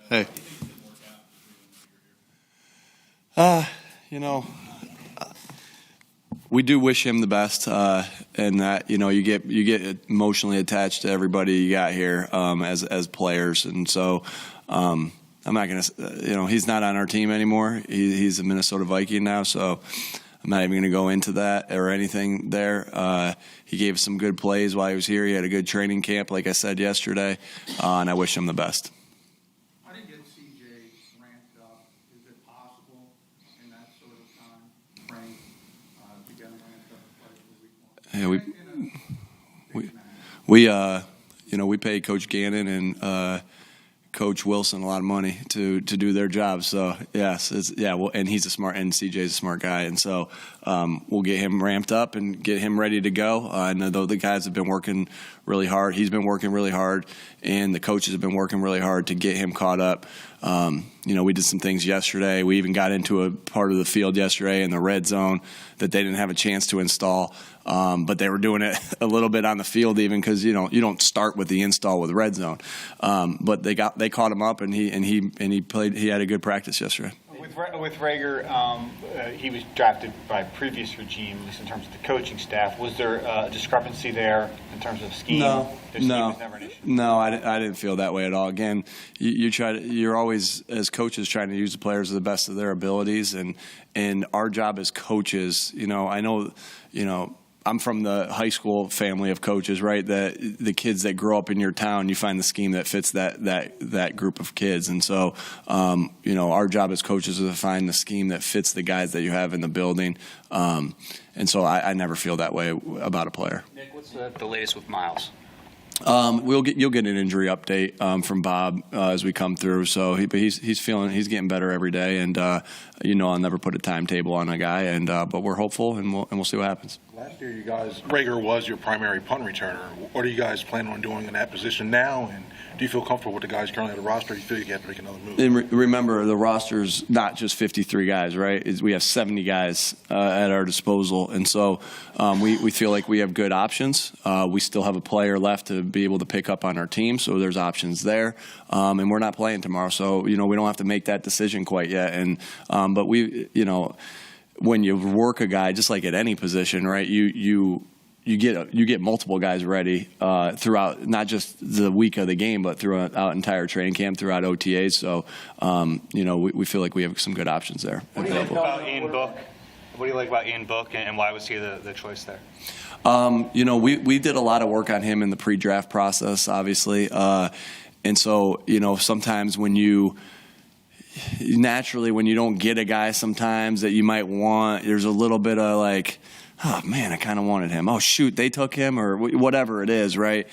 Hey. You know, we do wish him the best, and that you get emotionally attached to everybody you got here as players, and so I'm not gonna he's not on our team anymore. He's a Minnesota Viking now, so I'm not even gonna go into that or anything there. He gave us some good plays while he was here. He had a good training camp, like I said yesterday, and I wish him the best. Yeah, we pay Coach Gannon and Coach Wilson a lot of money to do their job. So yes, and he's and CJ's a smart guy, and so we'll get him ramped up and get him ready to go. I know the guys have been working really hard. He's been working really hard, and the coaches have been working really hard to get him caught up. We did some things yesterday. We even got into a part of the field yesterday in the red zone that they didn't have a chance to install. But they were doing it a little bit on the field, even because you don't start with the install with red zone. But they caught him up, and he played. He had a good practice yesterday. With Rager, he was drafted by a previous regime, at least in terms of the coaching staff. Was there a discrepancy there in terms of scheme? No, scheme was never an issue. No, I didn't feel that way at all. Again, you're always, as coaches, trying to use the players to the best of their abilities, and our job as coaches, I know, I'm from the high school family of coaches, right? The kids that grow up in your town, you find the scheme that fits that group of kids. And so, our job as coaches is to find the scheme that fits the guys that you have in the building. And so I never feel that way about a player. Nick, what's the latest with Miles? You'll get an injury update from Bob as we come through. So he's getting better every day, and I'll never put a timetable on a guy, and but we're hopeful, and we'll see what happens. Last year, Rager was your primary punt returner. What are you guys planning on doing in that position now? And do you feel comfortable with the guys currently on the roster? Do you feel you have to make another move? And remember, the roster's not just 53 guys, right? We have 70 guys at our disposal, and so we feel like we have good options. We still have a player left to be able to pick up on our team, so there's options there. And we're not playing tomorrow, so we don't have to make that decision quite yet. And but when you work a guy, just like at any position, right? You get multiple guys ready throughout not just the week of the game, but throughout entire training camp, throughout OTAs. So we feel like we have some good options there. What do you like about Ian Book? What do you like about Ian Book, and why was he the choice there? We did a lot of work on him in the pre-draft process, obviously, and so sometimes when you don't get a guy sometimes that you might want, there's a little bit of like, oh man, I kind of wanted him. Oh shoot, they took him, or whatever it is, right?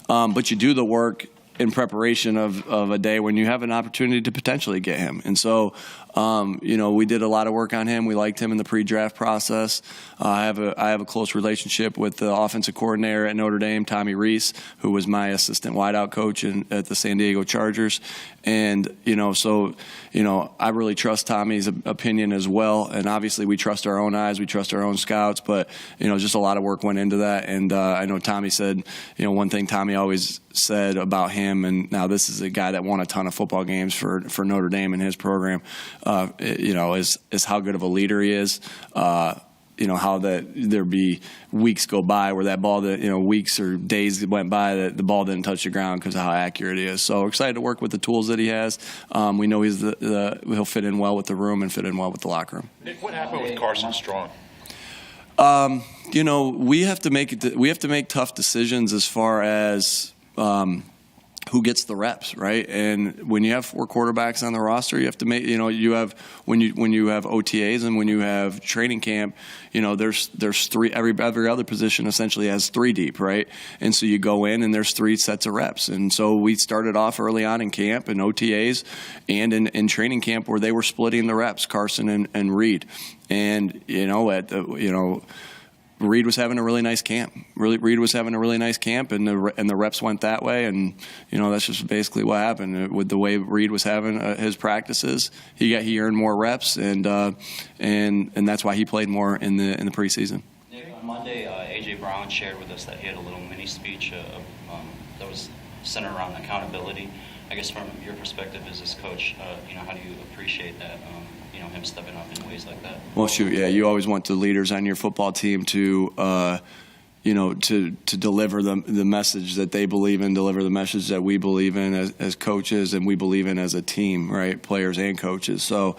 But you do the work in preparation of a day when you have an opportunity to potentially get him. And so, we did a lot of work on him. We liked him in the pre-draft process. I have a close relationship with the offensive coordinator at Notre Dame, Tommy Rees, who was my assistant wideout coach at the San Diego Chargers. And, I really trust Tommy's opinion as well. And obviously we trust our own eyes, we trust our own scouts, but, just a lot of work went into that. And I know Tommy said, one thing Tommy always said about him, and now this is a guy that won a ton of football games for Notre Dame in his program, is how good of a leader he is. How there be weeks go by where that ball weeks or days went by that the ball didn't touch the ground because of how accurate he is. So we're excited to work with the tools that he has. We know he'll fit in well with the room and fit in well with the locker room. Nick, what happened with Carson Strong? We have to make tough decisions as far as who gets the reps, right? And when you have 4 quarterbacks on the roster, you have to make, when you have OTAs and when you have training camp, there's 3, every other position essentially has 3 deep, right? And so you go in and there's 3 sets of reps. And so we started off early on in camp and OTAs and in training camp where they were splitting the reps, Carson and Reed. And, Reed was having a really nice camp. Reed was having a really nice camp, and the reps went that way, and that's just basically what happened with the way Reed was having his practices. He earned more reps, and that's why he played more in the preseason. Nick, on Monday, A.J. Brown shared with us that he had a little mini speech that was centered around accountability. I guess from your perspective as his coach, how do you appreciate that, him stepping up in ways like that? Well, shoot, yeah, you always want the leaders on your football team to deliver the message that they believe in, deliver the message that we believe in as coaches and we believe in as a team, right? Players and coaches. So,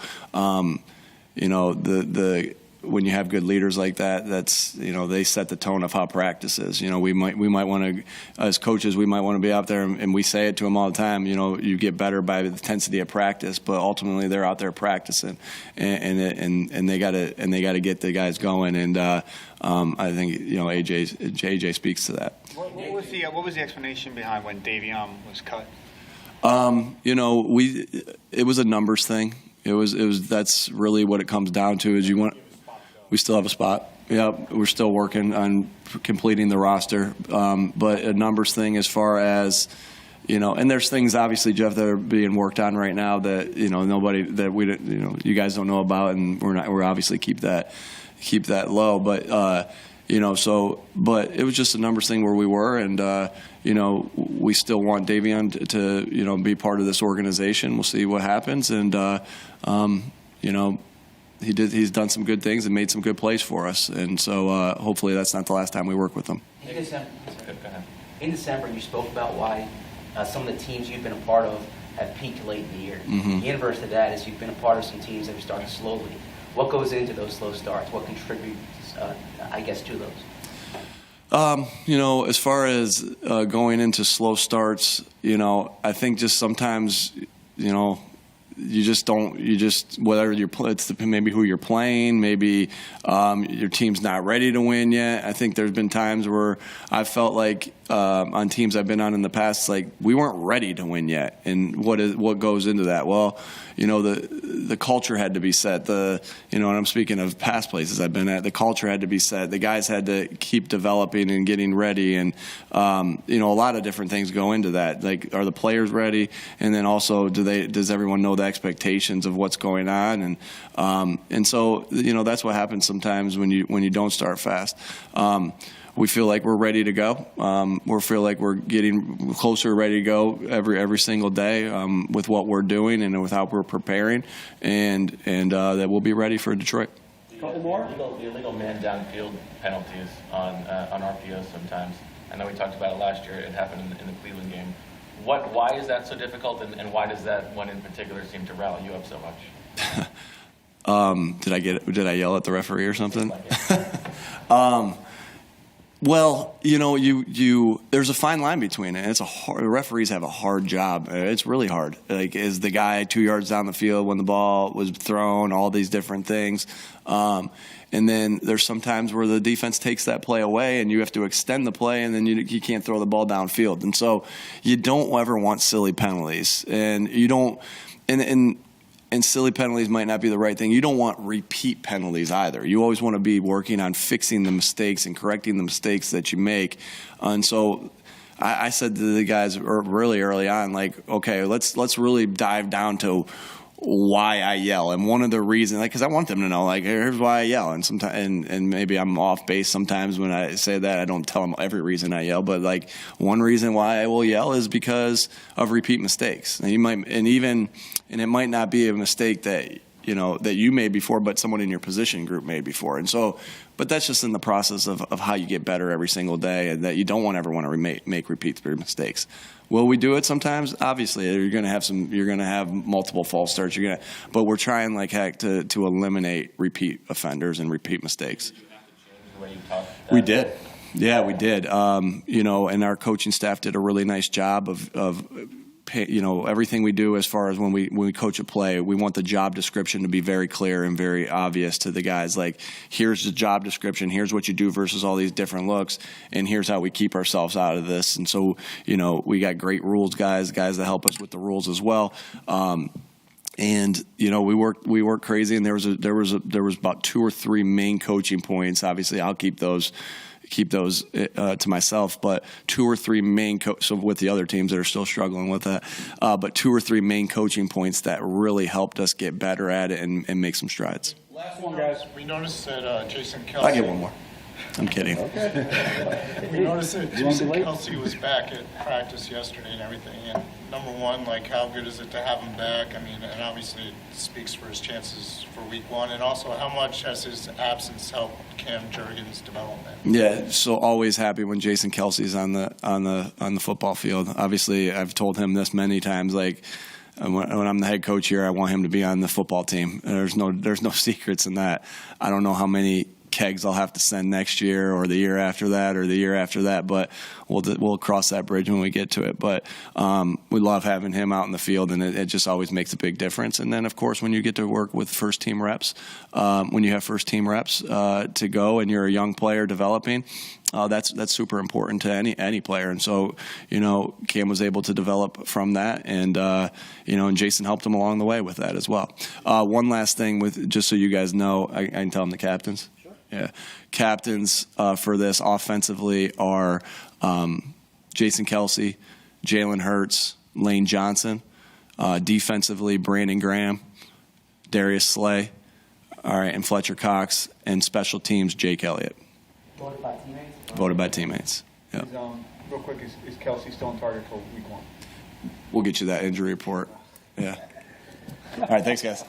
when you have good leaders like that, that's, they set the tone of how practice is. We might want to, as coaches, we might want to be out there, and we say it to them all the time, you get better by the intensity of practice, but ultimately they're out there practicing, and they got to get the guys going, and I think, AJ speaks to that. What was the explanation behind when Davion was cut? It was a numbers thing. It was that's really what it comes down to is we still have a spot. Yeah, we're still working on completing the roster, but a numbers thing as far as, and there's things obviously, Jeff, that are being worked on right now that nobody that we you guys don't know about, and we're obviously keep that low, but but it was just a numbers thing where we were, and we still want Davion to be part of this organization. We'll see what happens, and he's done some good things and made some good plays for us, and so hopefully that's not the last time we work with him. In December, you spoke about why some of the teams you've been a part of have peaked late in the year. Mm-hmm. The inverse of that is you've been a part of some teams that have started slowly. What goes into those slow starts? What contributes, to those? As far as going into slow starts, I think just sometimes, whether it's maybe who you're playing, maybe your team's not ready to win yet. I think there's been times where I felt like on teams I've been on in the past, like we weren't ready to win yet. And what goes into that? Well, the culture had to be set. And I'm speaking of past places I've been at, the culture had to be set. The guys had to keep developing and getting ready. And, a lot of different things go into that. Like, are the players ready? And then also, does everyone know the expectations of what's going on? And so, that's what happens sometimes when you don't start fast. We feel like we're ready to go. We feel like we're getting closer, ready to go every single day with what we're doing and with how we're preparing, and that we'll be ready for Detroit. A couple more. The illegal man downfield penalties on RPOs sometimes. I know we talked about it last year. It happened in the Cleveland game. Why is that so difficult, and why does that one in particular seem to rally you up so much? Did I yell at the referee or something? Well, there's a fine line between it. Referees have a hard job. It's really hard. Like, is the guy 2 yards down the field when the ball was thrown, all these different things. And then there's some times where the defense takes that play away and you have to extend the play, and then you can't throw the ball downfield. And so you don't ever want silly penalties. And you don't and silly penalties might not be the right thing. You don't want repeat penalties either. You always want to be working on fixing the mistakes and correcting the mistakes that you make. And so I said to the guys really early on, like, okay, let's really dive down to why I yell. And one of the reasons, because I want them to know, like, here's why I yell. And sometimes, and maybe I'm off base sometimes when I say that. I don't tell them every reason I yell, but like one reason why I will yell is because of repeat mistakes. And it might not be a mistake that you made before, but someone in your position group made before. And so, but that's just in the process of how you get better every single day, and that you don't ever want to make repeat mistakes. Will we do it sometimes? Obviously, you're going to have multiple false starts. But we're trying like heck to eliminate repeat offenders and repeat mistakes. Did you have to change the way you talk? We did. Yeah, we did. And our coaching staff did a really nice job of everything we do as far as when we coach a play, we want the job description to be very clear and very obvious to the guys. Like, here's the job description, here's what you do versus all these different looks, and here's how we keep ourselves out of this. And so, we got great rules guys that help us with the rules as well. And we work crazy, and there was about 2 or 3 main coaching points. Obviously, I'll keep those to myself, but 2 or 3 main so with the other teams that are still struggling with that, but 2 or 3 main coaching points that really helped us get better at it and make some strides. Last one, guys. We noticed that Jason Kelce. I'll get one more. I'm kidding. We noticed that Jason Kelce was back at practice yesterday and everything. And number one, like, how good is it to have him back? I mean, and obviously it speaks for his chances for week one. And also, how much has his absence helped Cam Jurgens' development? Yeah, so always happy when Jason Kelce's on the football field. Obviously, I've told him this many times. Like, when I'm the head coach here, I want him to be on the football team. There's no secrets in that. I don't know how many kegs I'll have to send next year or the year after that or the year after that, but we'll cross that bridge when we get to it. But we love having him out in the field, and it just always makes a big difference. And then, of course, when you get to work with first-team reps, when you have first-team reps to go and you're a young player developing, that's super important to any player. And so, Cam was able to develop from that, and and Jason helped him along the way with that as well. One last thing, just so you guys know, I can tell them the captains. Sure. Yeah, captains for this offensively are Jason Kelce, Jalen Hurts, Lane Johnson. Defensively, Brandon Graham, Darius Slay, all right, and Fletcher Cox. And special teams, Jake Elliott. Voted by teammates? Voted by teammates. Yeah. Real quick, is Kelce still on target for week one? We'll get you that injury report. Yeah. All right, thanks, guys.